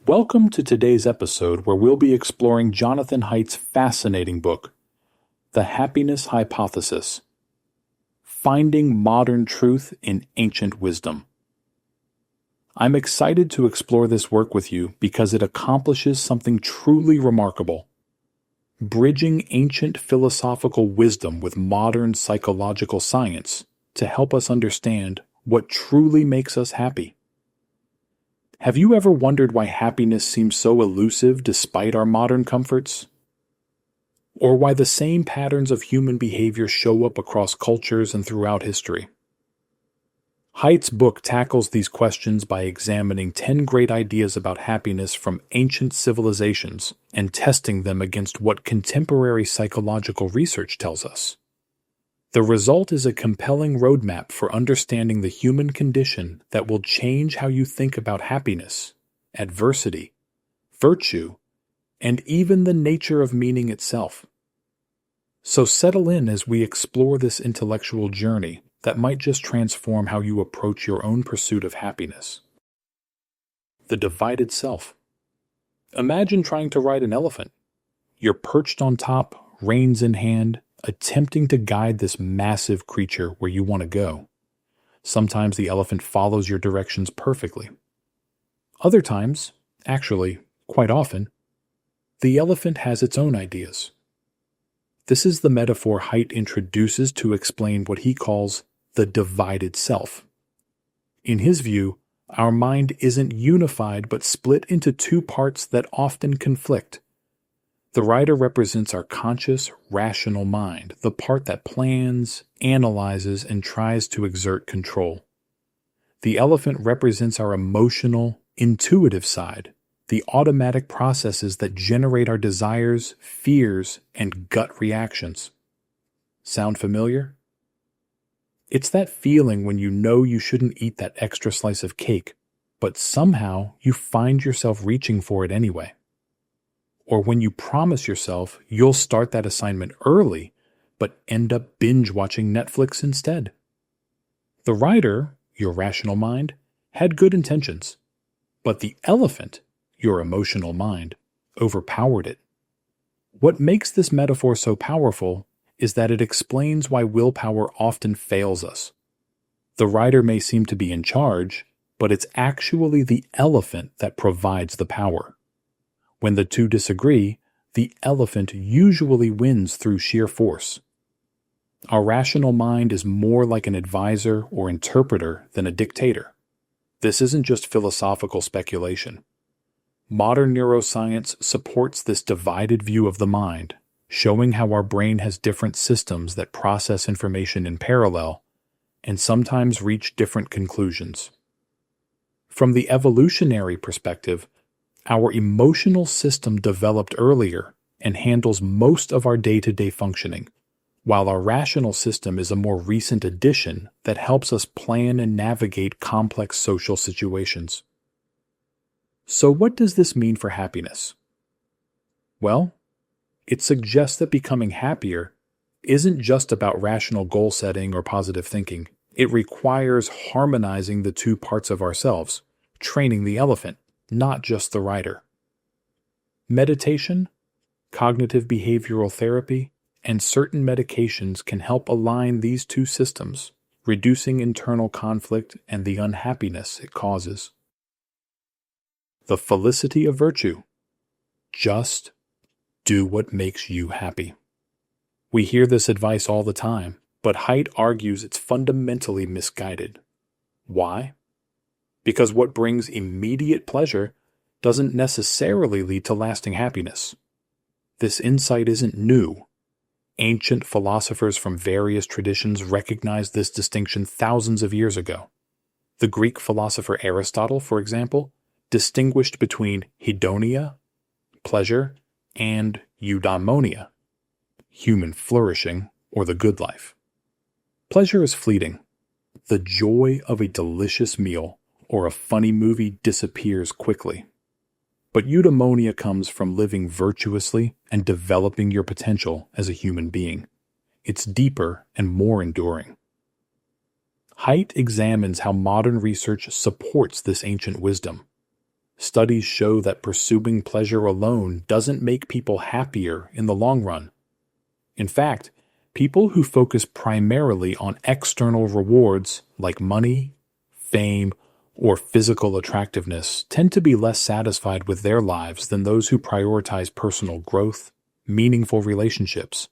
Welcome to today's episode where we'll be exploring Jonathan Haidt's fascinating book, The Happiness Hypothesis: Finding Modern Truth in Ancient Wisdom. I'm excited to explore this work with you because it accomplishes something truly remarkable, bridging ancient philosophical wisdom with modern psychological science to help us understand what truly makes us happy. Have you ever wondered why happiness seems so elusive despite our modern comforts? Or why the same patterns of human behavior show up across cultures and throughout history? Haidt's book tackles these questions by examining 10 great ideas about happiness from ancient civilizations and testing them against what contemporary psychological research tells us. The result is a compelling roadmap for understanding the human condition that will change how you think about happiness, adversity, virtue, and even the nature of meaning itself. So settle in as we explore this intellectual journey that might just transform how you approach your own pursuit of happiness. The divided self. Imagine trying to ride an elephant. You're perched on top, reins in hand, attempting to guide this massive creature where you want to go. Sometimes the elephant follows your directions perfectly. Other times, actually, quite often, the elephant has its own ideas. This is the metaphor Haidt introduces to explain what he calls the divided self. In his view, our mind isn't unified but split into two parts that often conflict. The writer represents our conscious, rational mind, the part that plans, analyzes, and tries to exert control. The elephant represents our emotional, intuitive side, the automatic processes that generate our desires, fears, and gut reactions. Sound familiar? It's that feeling when you know you shouldn't eat that extra slice of cake, but somehow you find yourself reaching for it anyway. Or when you promise yourself you'll start that assignment early, but end up binge-watching Netflix instead. The writer, your rational mind, had good intentions, but the elephant, your emotional mind, overpowered it. What makes this metaphor so powerful is that it explains why willpower often fails us. The writer may seem to be in charge, but it's actually the elephant that provides the power. When the two disagree, the elephant usually wins through sheer force. Our rational mind is more like an advisor or interpreter than a dictator. This isn't just philosophical speculation. Modern neuroscience supports this divided view of the mind, showing how our brain has different systems that process information in parallel and sometimes reach different conclusions. From the evolutionary perspective, our emotional system developed earlier and handles most of our day-to-day functioning, while our rational system is a more recent addition that helps us plan and navigate complex social situations. So what does this mean for happiness? Well, it suggests that becoming happier isn't just about rational goal setting or positive thinking. It requires harmonizing the two parts of ourselves, training the elephant, not just the rider. Meditation, cognitive behavioral therapy, and certain medications can help align these two systems, reducing internal conflict and the unhappiness it causes. The felicity of virtue. Just do what makes you happy. We hear this advice all the time, but Haidt argues it's fundamentally misguided. Why? Because what brings immediate pleasure doesn't necessarily lead to lasting happiness. This insight isn't new. Ancient philosophers from various traditions recognized this distinction thousands of years ago. The Greek philosopher Aristotle, for example, distinguished between hedonia, pleasure, and eudaimonia, human flourishing or the good life. Pleasure is fleeting. The joy of a delicious meal or a funny movie disappears quickly. But eudaimonia comes from living virtuously and developing your potential as a human being. It's deeper and more enduring. Haidt examines how modern research supports this ancient wisdom. Studies show that pursuing pleasure alone doesn't make people happier in the long run. In fact, people who focus primarily on external rewards like money, fame, or physical attractiveness tend to be less satisfied with their lives than those who prioritize personal growth, meaningful relationships,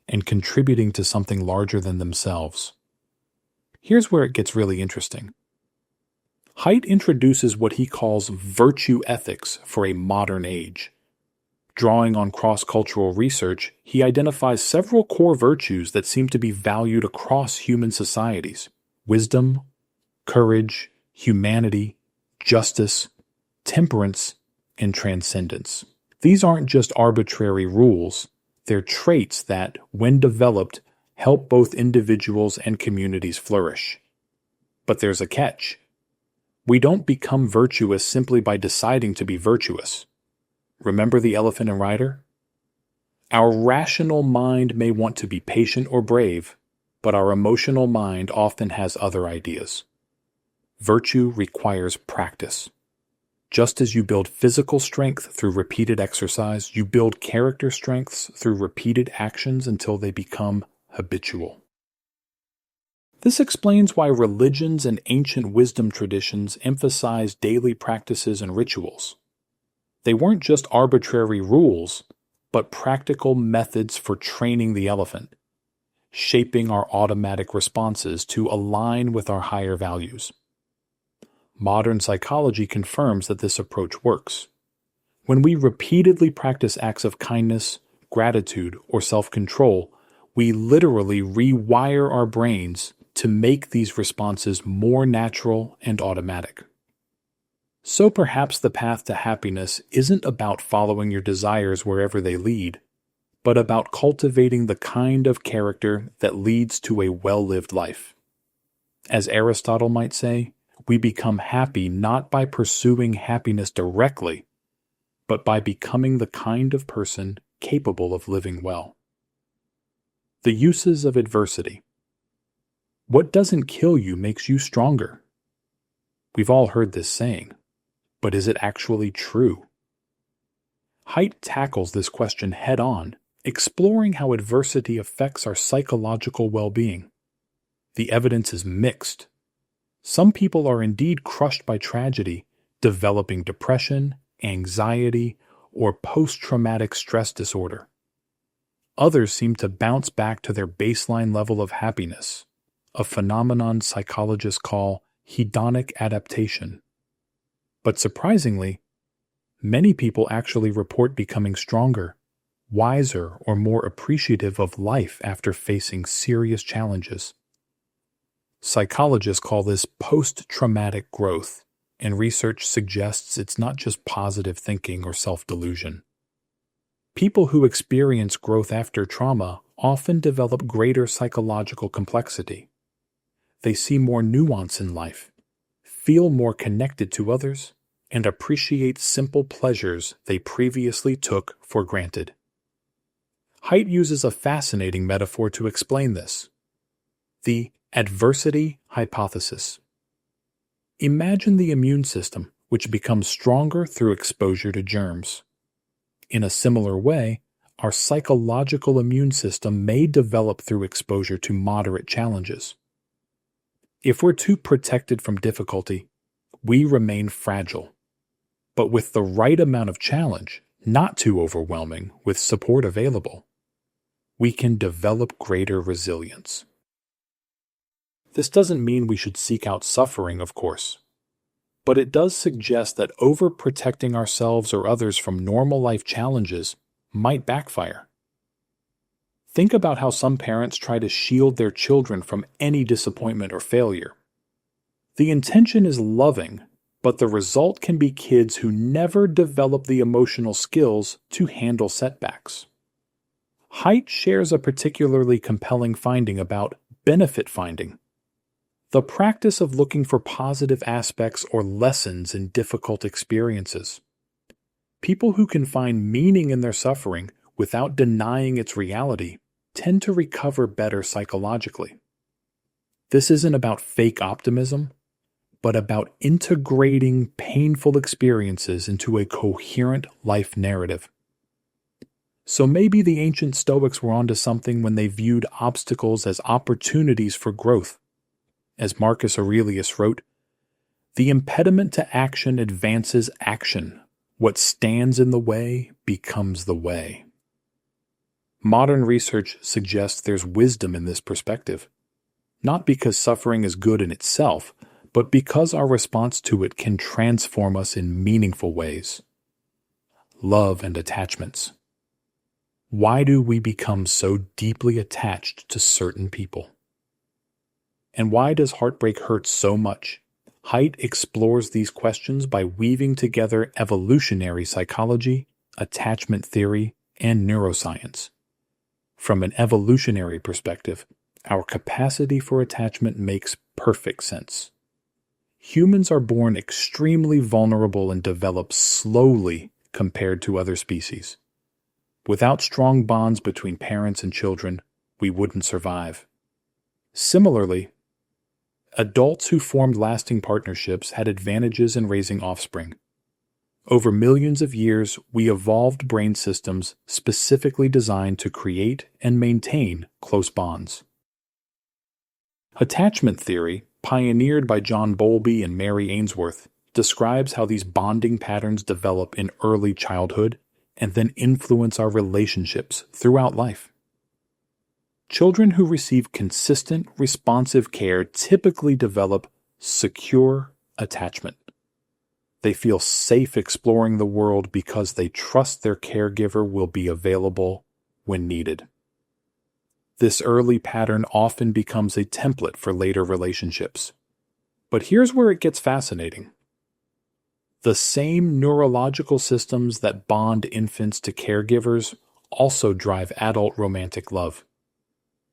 and contributing to something larger than themselves. Here's where it gets really interesting. Haidt introduces what he calls virtue ethics for a modern age. Drawing on cross-cultural research, he identifies several core virtues that seem to be valued across human societies: wisdom, courage, humanity, justice, temperance, and transcendence. These aren't just arbitrary rules, they're traits that, when developed, help both individuals and communities flourish. But there's a catch. We don't become virtuous simply by deciding to be virtuous. Remember the elephant and rider? Our rational mind may want to be patient or brave, but our emotional mind often has other ideas. Virtue requires practice. Just as you build physical strength through repeated exercise, you build character strengths through repeated actions until they become habitual. This explains why religions and ancient wisdom traditions emphasize daily practices and rituals. They weren't just arbitrary rules, but practical methods for training the elephant, shaping our automatic responses to align with our higher values. Modern psychology confirms that this approach works. When we repeatedly practice acts of kindness, gratitude, or self-control, we literally rewire our brains to make these responses more natural and automatic. So perhaps the path to happiness isn't about following your desires wherever they lead, but about cultivating the kind of character that leads to a well-lived life. As Aristotle might say, we become happy not by pursuing happiness directly, but by becoming the kind of person capable of living well. The uses of adversity. What doesn't kill you makes you stronger. We've all heard this saying, but is it actually true? Haidt tackles this question head-on, exploring how adversity affects our psychological well-being. The evidence is mixed. Some people are indeed crushed by tragedy, developing depression, anxiety, or post-traumatic stress disorder. Others seem to bounce back to their baseline level of happiness, a phenomenon psychologists call hedonic adaptation. But surprisingly, many people actually report becoming stronger, wiser, or more appreciative of life after facing serious challenges. Psychologists call this post-traumatic growth, and research suggests it's not just positive thinking or self-delusion. People who experience growth after trauma often develop greater psychological complexity. They see more nuance in life, feel more connected to others, and appreciate simple pleasures they previously took for granted. Haidt uses a fascinating metaphor to explain this: the adversity hypothesis. Imagine the immune system, which becomes stronger through exposure to germs. In a similar way, our psychological immune system may develop through exposure to moderate challenges. If we're too protected from difficulty, we remain fragile. But with the right amount of challenge, not too overwhelming, with support available, we can develop greater resilience. This doesn't mean we should seek out suffering, of course, but it does suggest that overprotecting ourselves or others from normal life challenges might backfire. Think about how some parents try to shield their children from any disappointment or failure. The intention is loving, but the result can be kids who never develop the emotional skills to handle setbacks. Haidt shares a particularly compelling finding about benefit finding, the practice of looking for positive aspects or lessons in difficult experiences. People who can find meaning in their suffering without denying its reality tend to recover better psychologically. This isn't about fake optimism, but about integrating painful experiences into a coherent life narrative. So maybe the ancient Stoics were onto something when they viewed obstacles as opportunities for growth. As Marcus Aurelius wrote, "The impediment to action advances action. What stands in the way becomes the way." Modern research suggests there's wisdom in this perspective, not because suffering is good in itself, but because our response to it can transform us in meaningful ways. Love and attachments. Why do we become so deeply attached to certain people? And why does heartbreak hurt so much? Haidt explores these questions by weaving together evolutionary psychology, attachment theory, and neuroscience. From an evolutionary perspective, our capacity for attachment makes perfect sense. Humans are born extremely vulnerable and develop slowly compared to other species. Without strong bonds between parents and children, we wouldn't survive. Similarly, adults who formed lasting partnerships had advantages in raising offspring. Over millions of years, we evolved brain systems specifically designed to create and maintain close bonds. Attachment theory, pioneered by John Bowlby and Mary Ainsworth, describes how these bonding patterns develop in early childhood and then influence our relationships throughout life. Children who receive consistent, responsive care typically develop secure attachment. They feel safe exploring the world because they trust their caregiver will be available when needed. This early pattern often becomes a template for later relationships. But here's where it gets fascinating. The same neurological systems that bond infants to caregivers also drive adult romantic love.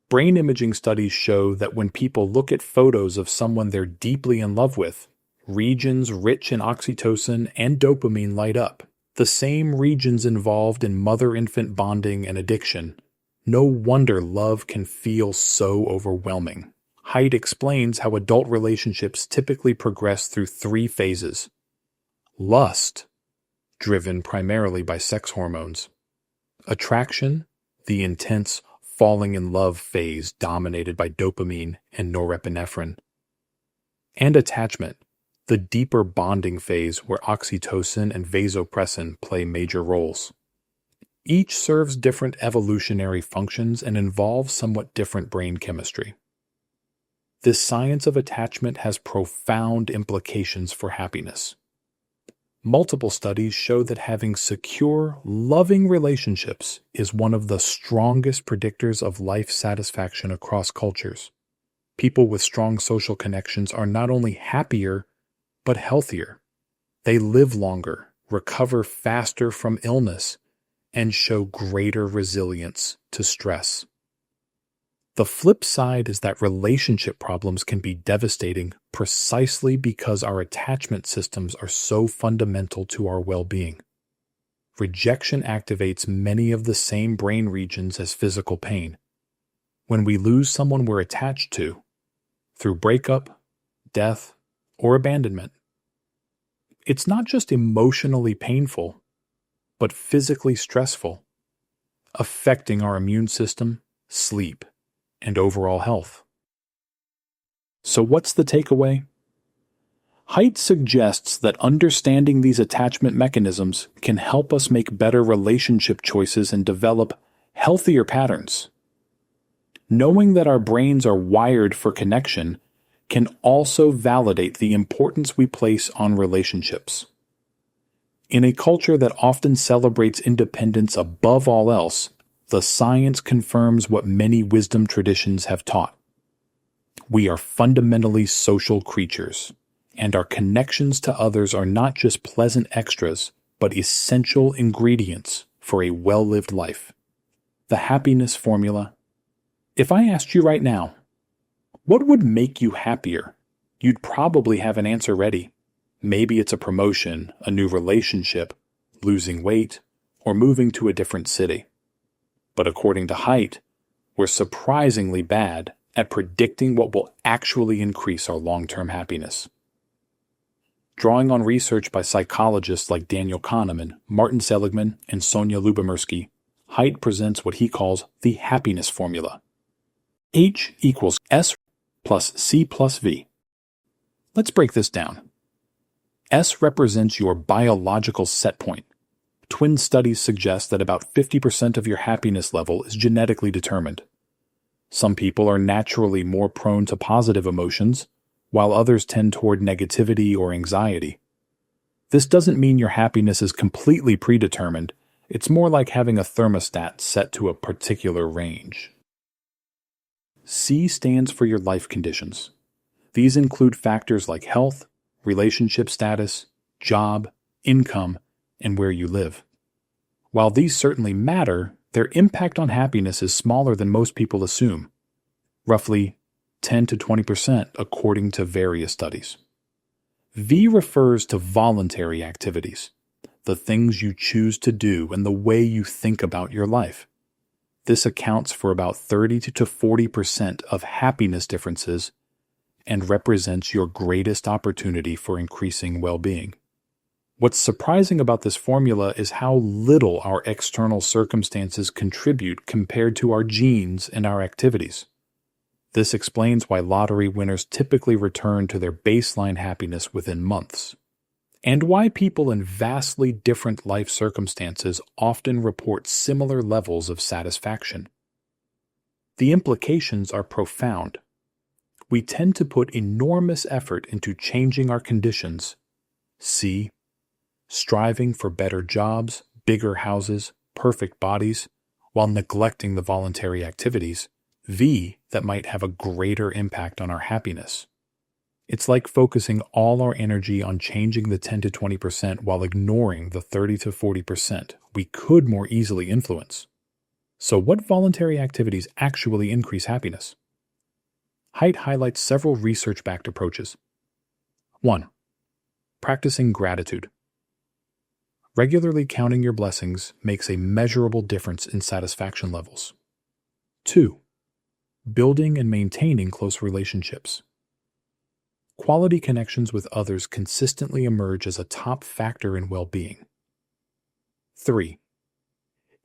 Brain imaging studies show that when people look at photos of someone they're deeply in love with, regions rich in oxytocin and dopamine light up, the same regions involved in mother-infant bonding and addiction. No wonder love can feel so overwhelming. Haidt explains how adult relationships typically progress through 3 phases. Lust, driven primarily by sex hormones. Attraction, the intense falling in love phase dominated by dopamine and norepinephrine. And attachment, the deeper bonding phase where oxytocin and vasopressin play major roles. Each serves different evolutionary functions and involves somewhat different brain chemistry. This science of attachment has profound implications for happiness. Multiple studies show that having secure, loving relationships is one of the strongest predictors of life satisfaction across cultures. People with strong social connections are not only happier, but healthier. They live longer, recover faster from illness, and show greater resilience to stress. The flip side is that relationship problems can be devastating precisely because our attachment systems are so fundamental to our well-being. Rejection activates many of the same brain regions as physical pain. When we lose someone we're attached to, through breakup, death, or abandonment, it's not just emotionally painful, but physically stressful, affecting our immune system, sleep, and overall health. So what's the takeaway? Haidt suggests that understanding these attachment mechanisms can help us make better relationship choices and develop healthier patterns. Knowing that our brains are wired for connection can also validate the importance we place on relationships. In a culture that often celebrates independence above all else, the science confirms what many wisdom traditions have taught. We are fundamentally social creatures, and our connections to others are not just pleasant extras, but essential ingredients for a well-lived life. The happiness formula. If I asked you right now, what would make you happier? You'd probably have an answer ready. Maybe it's a promotion, a new relationship, losing weight, or moving to a different city. But according to Haidt, we're surprisingly bad at predicting what will actually increase our long-term happiness. Drawing on research by psychologists like Daniel Kahneman, Martin Seligman, and Sonia Lyubomirsky, Haidt presents what he calls the happiness formula. H equals S plus C plus V. Let's break this down. S represents your biological set point. Twin studies suggest that about 50% of your happiness level is genetically determined. Some people are naturally more prone to positive emotions, while others tend toward negativity or anxiety. This doesn't mean your happiness is completely predetermined. It's more like having a thermostat set to a particular range. C stands for your life conditions. These include factors like health, relationship status, job, income, and where you live. While these certainly matter, their impact on happiness is smaller than most people assume, roughly 10 to 20% according to various studies. V refers to voluntary activities, the things you choose to do and the way you think about your life. This accounts for about 30 to 40% of happiness differences and represents your greatest opportunity for increasing well-being. What's surprising about this formula is how little our external circumstances contribute compared to our genes and our activities. This explains why lottery winners typically return to their baseline happiness within months, and why people in vastly different life circumstances often report similar levels of satisfaction. The implications are profound. We tend to put enormous effort into changing our conditions, C, striving for better jobs, bigger houses, perfect bodies, while neglecting the voluntary activities, V, that might have a greater impact on our happiness. It's like focusing all our energy on changing the 10 to 20% while ignoring the 30 to 40% we could more easily influence. So what voluntary activities actually increase happiness? Haidt highlights several research-backed approaches. 1. Practicing gratitude. Regularly counting your blessings makes a measurable difference in satisfaction levels. 2. Building and maintaining close relationships. Quality connections with others consistently emerge as a top factor in well-being. 3.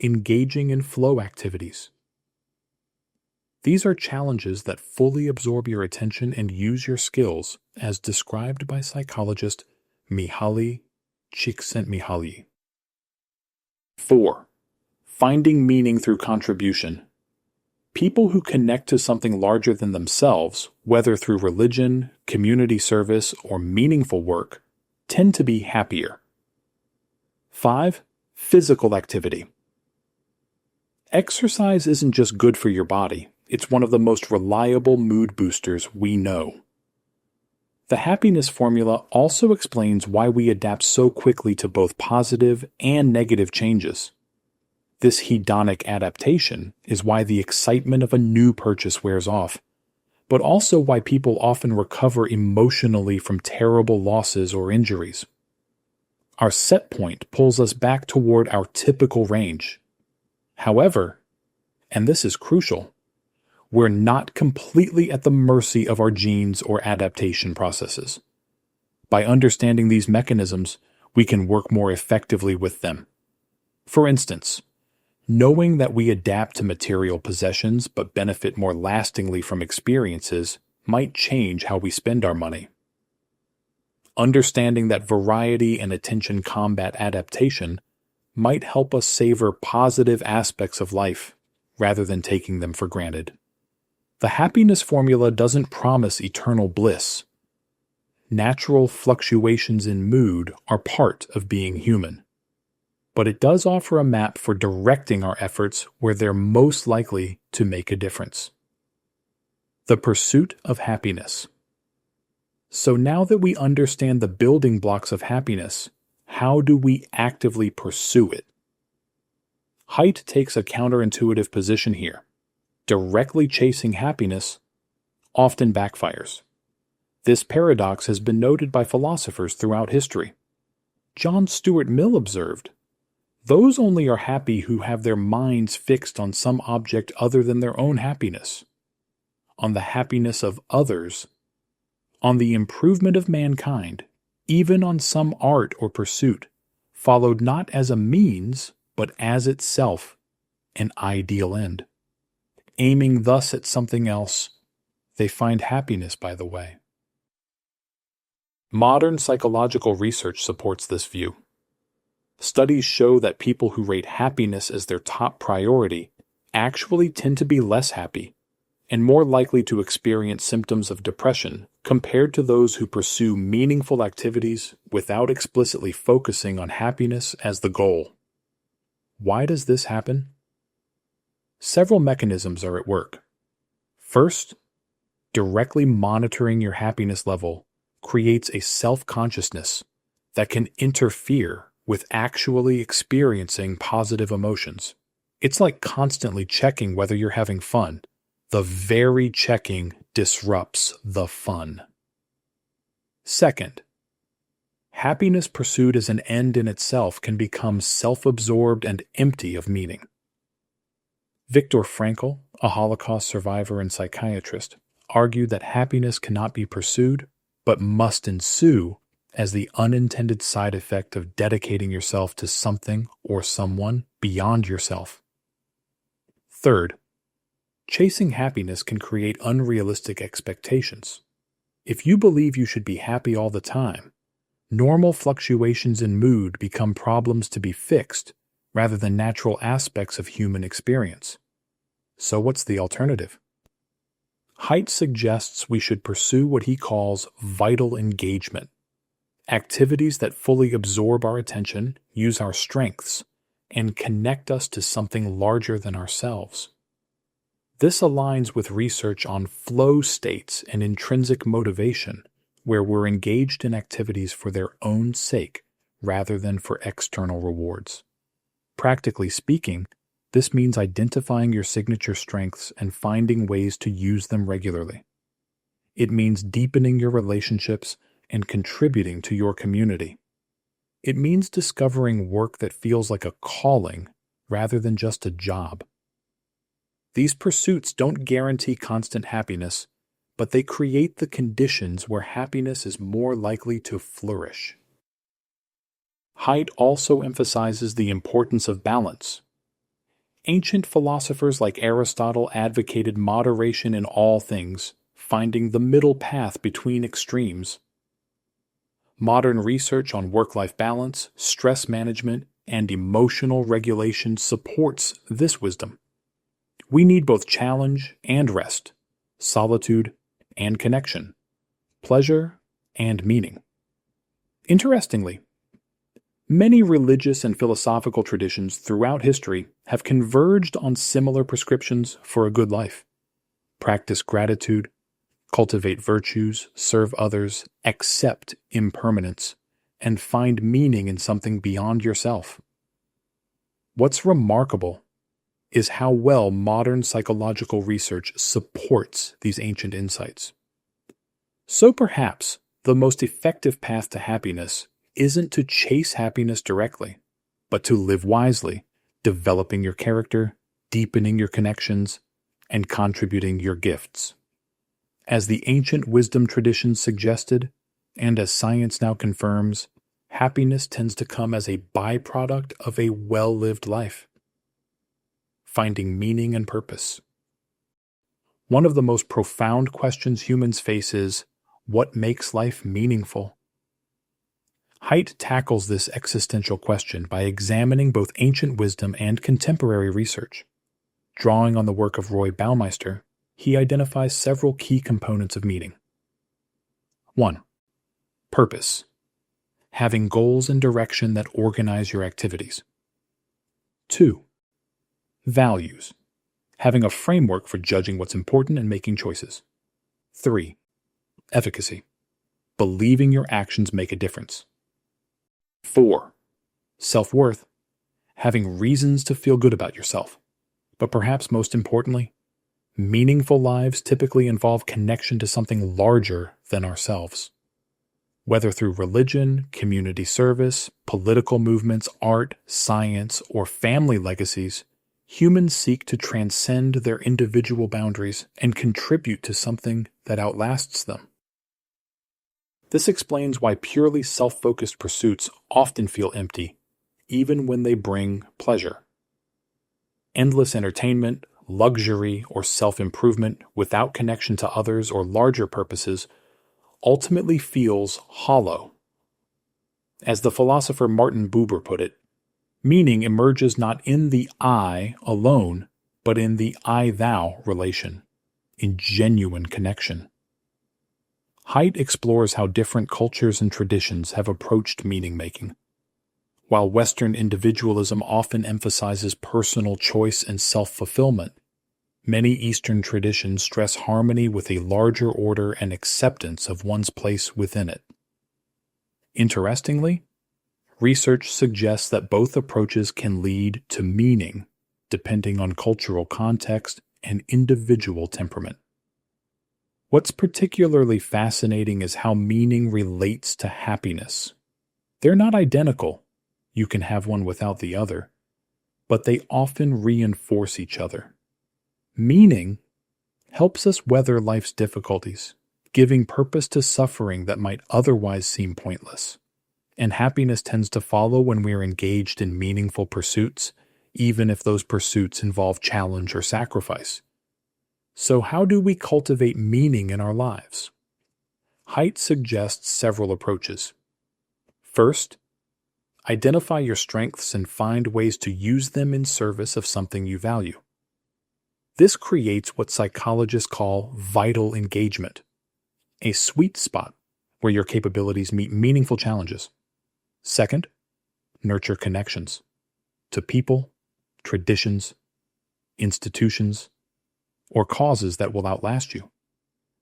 Engaging in flow activities. These are challenges that fully absorb your attention and use your skills, as described by psychologist Mihaly Csikszentmihalyi. 4. Finding meaning through contribution. People who connect to something larger than themselves, whether through religion, community service, or meaningful work, tend to be happier. 5. Physical activity. Exercise isn't just good for your body, it's one of the most reliable mood boosters we know. The happiness formula also explains why we adapt so quickly to both positive and negative changes. This hedonic adaptation is why the excitement of a new purchase wears off, but also why people often recover emotionally from terrible losses or injuries. Our set point pulls us back toward our typical range. However, and this is crucial, we're not completely at the mercy of our genes or adaptation processes. By understanding these mechanisms, we can work more effectively with them. For instance, knowing that we adapt to material possessions but benefit more lastingly from experiences might change how we spend our money. Understanding that variety and attention combat adaptation might help us savor positive aspects of life rather than taking them for granted. The happiness formula doesn't promise eternal bliss. Natural fluctuations in mood are part of being human. But it does offer a map for directing our efforts where they're most likely to make a difference. The pursuit of happiness. So now that we understand the building blocks of happiness, how do we actively pursue it? Haidt takes a counterintuitive position here. Directly chasing happiness often backfires. This paradox has been noted by philosophers throughout history. John Stuart Mill observed, "Those only are happy who have their minds fixed on some object other than their own happiness, on the happiness of others, on the improvement of mankind, even on some art or pursuit, followed not as a means, but as itself an ideal end. Aiming thus at something else, they find happiness by the way. Modern psychological research supports this view. Studies show that people who rate happiness as their top priority actually tend to be less happy and more likely to experience symptoms of depression compared to those who pursue meaningful activities without explicitly focusing on happiness as the goal. Why does this happen? Several mechanisms are at work. First, directly monitoring your happiness level creates a self-consciousness that can interfere with actually experiencing positive emotions. It's like constantly checking whether you're having fun. The very checking disrupts the fun. Second, happiness pursued as an end in itself can become self-absorbed and empty of meaning. Viktor Frankl, a Holocaust survivor and psychiatrist, argued that happiness cannot be pursued, but must ensue as the unintended side effect of dedicating yourself to something or someone beyond yourself. Third, chasing happiness can create unrealistic expectations. If you believe you should be happy all the time, normal fluctuations in mood become problems to be fixed rather than natural aspects of human experience. So what's the alternative? Haidt suggests we should pursue what he calls vital engagement, activities that fully absorb our attention, use our strengths, and connect us to something larger than ourselves. This aligns with research on flow states and intrinsic motivation, where we're engaged in activities for their own sake rather than for external rewards. Practically speaking, this means identifying your signature strengths and finding ways to use them regularly. It means deepening your relationships and contributing to your community. It means discovering work that feels like a calling rather than just a job. These pursuits don't guarantee constant happiness, but they create the conditions where happiness is more likely to flourish. Haidt also emphasizes the importance of balance. Ancient philosophers like Aristotle advocated moderation in all things, finding the middle path between extremes. Modern research on work-life balance, stress management, and emotional regulation supports this wisdom. We need both challenge and rest, solitude and connection, pleasure and meaning. Interestingly, many religious and philosophical traditions throughout history have converged on similar prescriptions for a good life. Practice gratitude, cultivate virtues, serve others, accept impermanence, and find meaning in something beyond yourself. What's remarkable is how well modern psychological research supports these ancient insights. So perhaps the most effective path to happiness isn't to chase happiness directly, but to live wisely, developing your character, deepening your connections, and contributing your gifts. As the ancient wisdom traditions suggested, and as science now confirms, happiness tends to come as a byproduct of a well-lived life. Finding meaning and purpose. One of the most profound questions humans face is, what makes life meaningful? Haidt tackles this existential question by examining both ancient wisdom and contemporary research. Drawing on the work of Roy Baumeister, he identifies several key components of meaning. 1. Purpose. Having goals and direction that organize your activities. 2. Values. Having a framework for judging what's important and making choices. 3. Efficacy. Believing your actions make a difference. 4. Self-worth. Having reasons to feel good about yourself. But perhaps most importantly, meaningful lives typically involve connection to something larger than ourselves. Whether through religion, community service, political movements, art, science, or family legacies, humans seek to transcend their individual boundaries and contribute to something that outlasts them. This explains why purely self-focused pursuits often feel empty, even when they bring pleasure. Endless entertainment, luxury, or self-improvement without connection to others or larger purposes ultimately feels hollow. As the philosopher Martin Buber put it, meaning emerges not in the I alone, but in the I-thou relation, in genuine connection. Haidt explores how different cultures and traditions have approached meaning-making. While Western individualism often emphasizes personal choice and self-fulfillment, many Eastern traditions stress harmony with a larger order and acceptance of one's place within it. Interestingly, research suggests that both approaches can lead to meaning, depending on cultural context and individual temperament. What's particularly fascinating is how meaning relates to happiness. They're not identical. You can have one without the other, but they often reinforce each other. Meaning helps us weather life's difficulties, giving purpose to suffering that might otherwise seem pointless. And happiness tends to follow when we are engaged in meaningful pursuits, even if those pursuits involve challenge or sacrifice. So how do we cultivate meaning in our lives? Haidt suggests several approaches. First, identify your strengths and find ways to use them in service of something you value. This creates what psychologists call vital engagement, a sweet spot where your capabilities meet meaningful challenges. Second, nurture connections to people, traditions, institutions, or causes that will outlast you.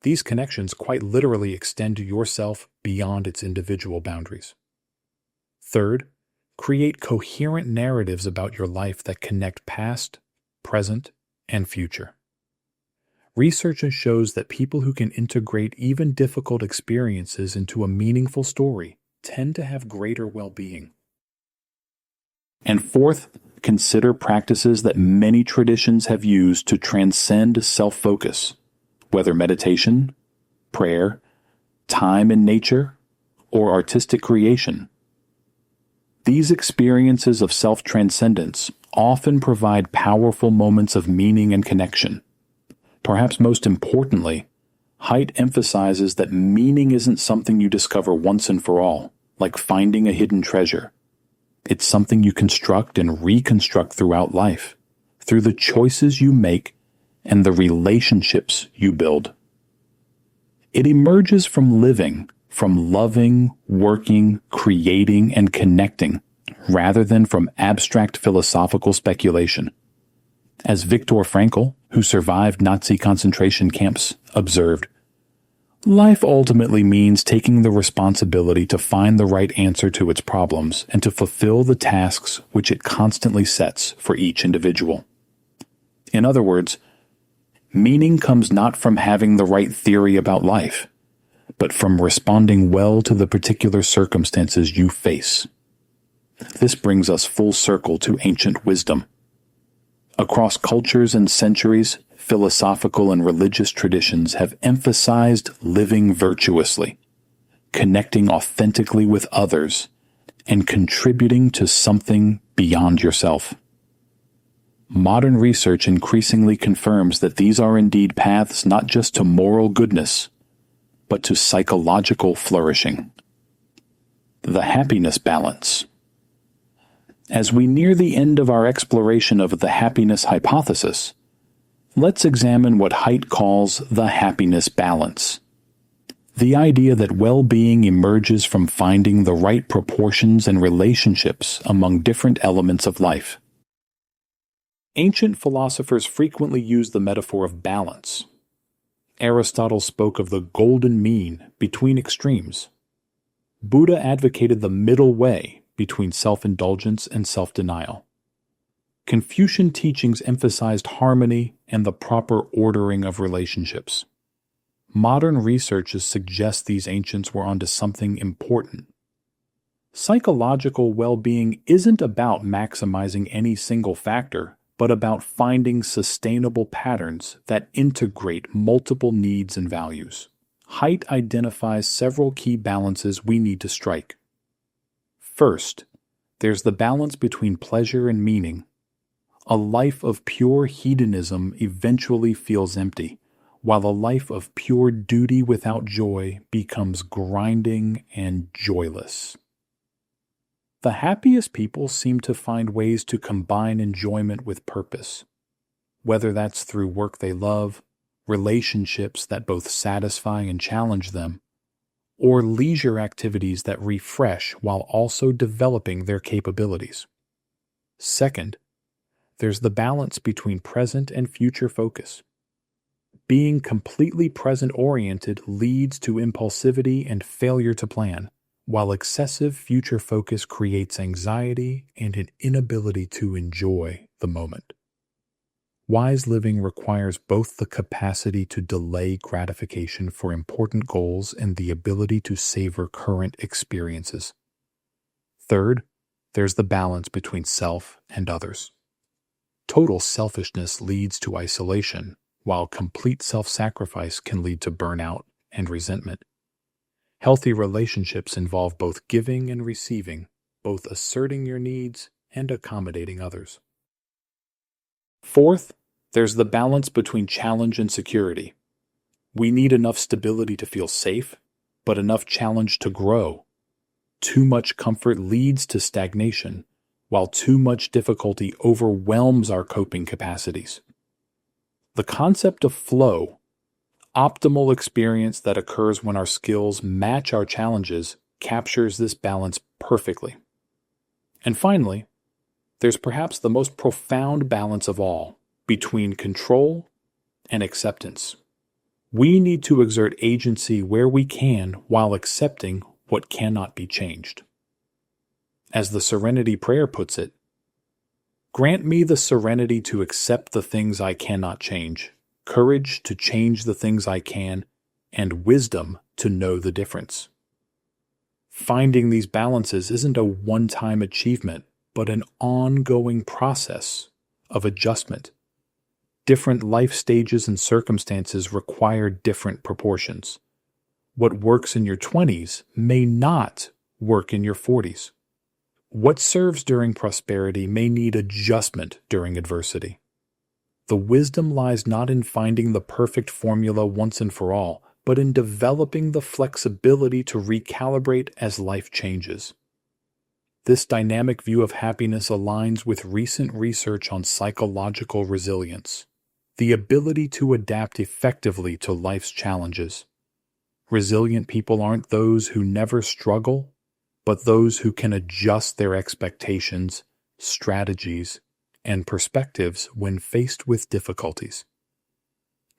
These connections quite literally extend yourself beyond its individual boundaries. Third, create coherent narratives about your life that connect past, present, and future. Research shows that people who can integrate even difficult experiences into a meaningful story tend to have greater well-being. And fourth, consider practices that many traditions have used to transcend self-focus, whether meditation, prayer, time in nature, or artistic creation. These experiences of self-transcendence often provide powerful moments of meaning and connection. Perhaps most importantly, Haidt emphasizes that meaning isn't something you discover once and for all, like finding a hidden treasure. It's something you construct and reconstruct throughout life, through the choices you make and the relationships you build. It emerges from living, from loving, working, creating, and connecting, rather than from abstract philosophical speculation. As Viktor Frankl, who survived Nazi concentration camps, observed, life ultimately means taking the responsibility to find the right answer to its problems and to fulfill the tasks which it constantly sets for each individual. In other words, meaning comes not from having the right theory about life, but from responding well to the particular circumstances you face. This brings us full circle to ancient wisdom. Across cultures and centuries, philosophical and religious traditions have emphasized living virtuously, connecting authentically with others, and contributing to something beyond yourself. Modern research increasingly confirms that these are indeed paths not just to moral goodness, but to psychological flourishing. The happiness balance. As we near the end of our exploration of the happiness hypothesis, let's examine what Haidt calls the happiness balance. The idea that well-being emerges from finding the right proportions and relationships among different elements of life. Ancient philosophers frequently used the metaphor of balance. Aristotle spoke of the golden mean between extremes. Buddha advocated the middle way between self-indulgence and self-denial. Confucian teachings emphasized harmony and the proper ordering of relationships. Modern researches suggest these ancients were onto something important. Psychological well-being isn't about maximizing any single factor, but about finding sustainable patterns that integrate multiple needs and values. Haidt identifies several key balances we need to strike. First, there's the balance between pleasure and meaning. A life of pure hedonism eventually feels empty, while a life of pure duty without joy becomes grinding and joyless. The happiest people seem to find ways to combine enjoyment with purpose, whether that's through work they love, relationships that both satisfy and challenge them, or leisure activities that refresh while also developing their capabilities. Second, there's the balance between present and future focus. Being completely present-oriented leads to impulsivity and failure to plan, while excessive future focus creates anxiety and an inability to enjoy the moment. Wise living requires both the capacity to delay gratification for important goals and the ability to savor current experiences. Third, there's the balance between self and others. Total selfishness leads to isolation, while complete self-sacrifice can lead to burnout and resentment. Healthy relationships involve both giving and receiving, both asserting your needs and accommodating others. Fourth, there's the balance between challenge and security. We need enough stability to feel safe, but enough challenge to grow. Too much comfort leads to stagnation, while too much difficulty overwhelms our coping capacities. The concept of flow, optimal experience that occurs when our skills match our challenges, captures this balance perfectly. And finally, there's perhaps the most profound balance of all, between control and acceptance. We need to exert agency where we can while accepting what cannot be changed. As the Serenity Prayer puts it, grant me the serenity to accept the things I cannot change, courage to change the things I can, and wisdom to know the difference. Finding these balances isn't a one-time achievement, but an ongoing process of adjustment. Different life stages and circumstances require different proportions. What works in your 20s may not work in your 40s. What serves during prosperity may need adjustment during adversity. The wisdom lies not in finding the perfect formula once and for all, but in developing the flexibility to recalibrate as life changes. This dynamic view of happiness aligns with recent research on psychological resilience, the ability to adapt effectively to life's challenges. Resilient people aren't those who never struggle, but those who can adjust their expectations, strategies, and perspectives when faced with difficulties.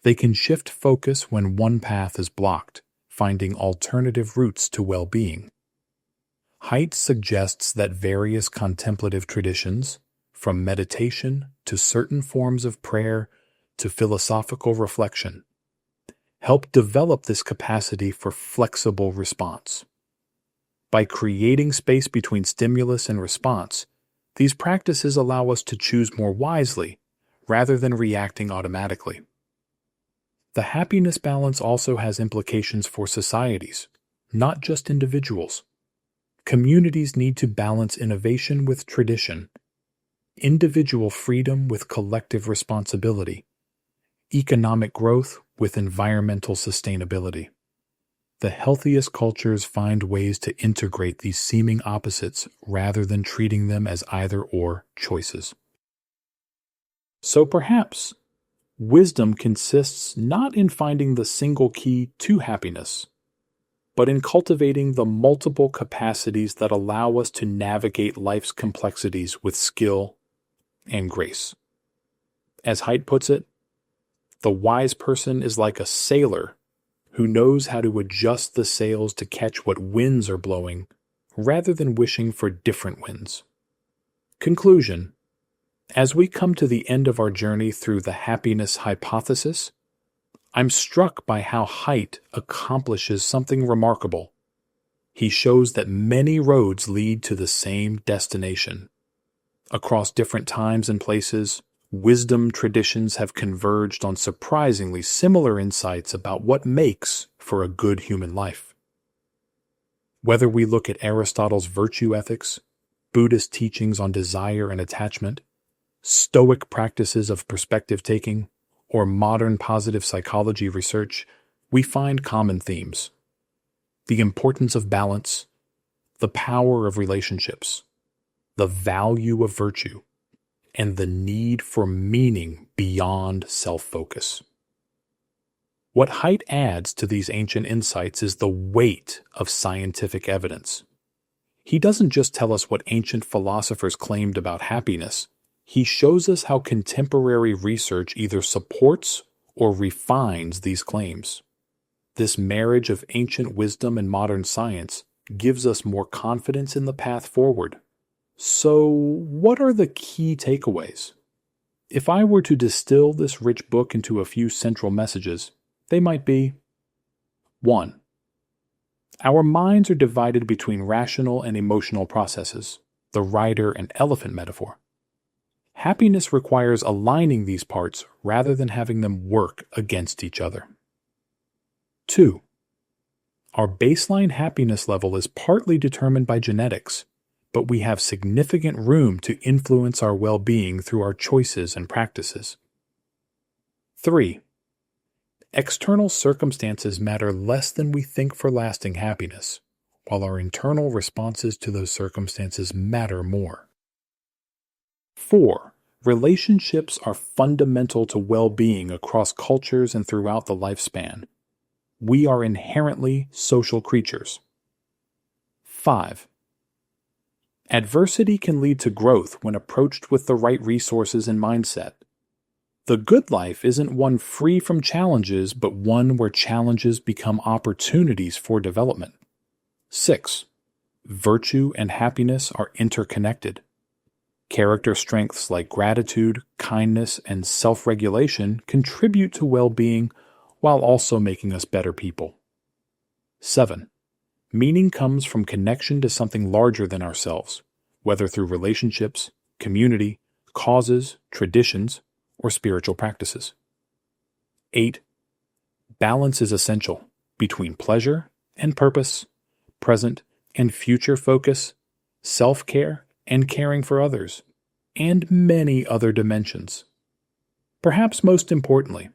They can shift focus when one path is blocked, finding alternative routes to well-being. Haidt suggests that various contemplative traditions, from meditation to certain forms of prayer to philosophical reflection, help develop this capacity for flexible response. By creating space between stimulus and response, these practices allow us to choose more wisely rather than reacting automatically. The happiness balance also has implications for societies, not just individuals. Communities need to balance innovation with tradition, individual freedom with collective responsibility, economic growth with environmental sustainability. The healthiest cultures find ways to integrate these seeming opposites rather than treating them as either-or choices. So perhaps wisdom consists not in finding the single key to happiness, but in cultivating the multiple capacities that allow us to navigate life's complexities with skill and grace. As Haidt puts it, the wise person is like a sailor who knows how to adjust the sails to catch what winds are blowing, rather than wishing for different winds. Conclusion: as we come to the end of our journey through the happiness hypothesis, I'm struck by how Haidt accomplishes something remarkable. He shows that many roads lead to the same destination. Across different times and places, wisdom traditions have converged on surprisingly similar insights about what makes for a good human life. Whether we look at Aristotle's virtue ethics, Buddhist teachings on desire and attachment, Stoic practices of perspective-taking, or modern positive psychology research, we find common themes. The importance of balance, the power of relationships, the value of virtue, and the need for meaning beyond self-focus. What Haidt adds to these ancient insights is the weight of scientific evidence. He doesn't just tell us what ancient philosophers claimed about happiness. He shows us how contemporary research either supports or refines these claims. This marriage of ancient wisdom and modern science gives us more confidence in the path forward. So, what are the key takeaways? If I were to distill this rich book into a few central messages, they might be: 1. Our minds are divided between rational and emotional processes, the rider and elephant metaphor. Happiness requires aligning these parts rather than having them work against each other. 2. Our baseline happiness level is partly determined by genetics, but we have significant room to influence our well-being through our choices and practices. 3. External circumstances matter less than we think for lasting happiness, while our internal responses to those circumstances matter more. 4. Relationships are fundamental to well-being across cultures and throughout the lifespan. We are inherently social creatures. 5. Adversity can lead to growth when approached with the right resources and mindset. The good life isn't one free from challenges, but one where challenges become opportunities for development. 6. Virtue and happiness are interconnected. Character strengths like gratitude, kindness, and self-regulation contribute to well-being while also making us better people. 7. Meaning comes from connection to something larger than ourselves, whether through relationships, community, causes, traditions, or spiritual practices. 8. Balance is essential between pleasure and purpose, present and future focus, self-care and caring for others, and many other dimensions. Perhaps most importantly,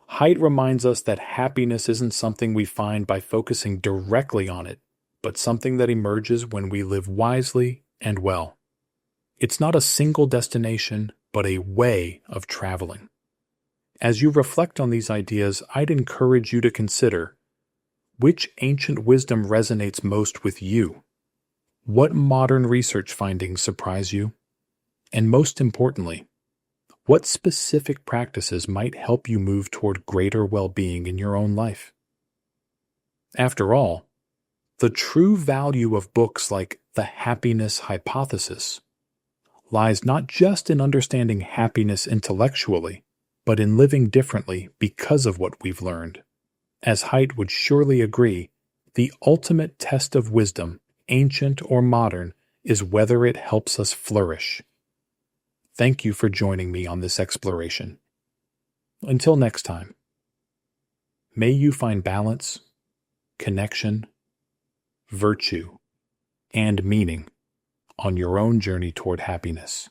Haidt reminds us that happiness isn't something we find by focusing directly on it, but something that emerges when we live wisely and well. It's not a single destination, but a way of traveling. As you reflect on these ideas, I'd encourage you to consider: which ancient wisdom resonates most with you? What modern research findings surprise you? And most importantly, what specific practices might help you move toward greater well-being in your own life? After all, the true value of books like The Happiness Hypothesis lies not just in understanding happiness intellectually, but in living differently because of what we've learned. As Haidt would surely agree, the ultimate test of wisdom, ancient or modern, is whether it helps us flourish. Thank you for joining me on this exploration. Until next time, may you find balance, connection, virtue, and meaning on your own journey toward happiness.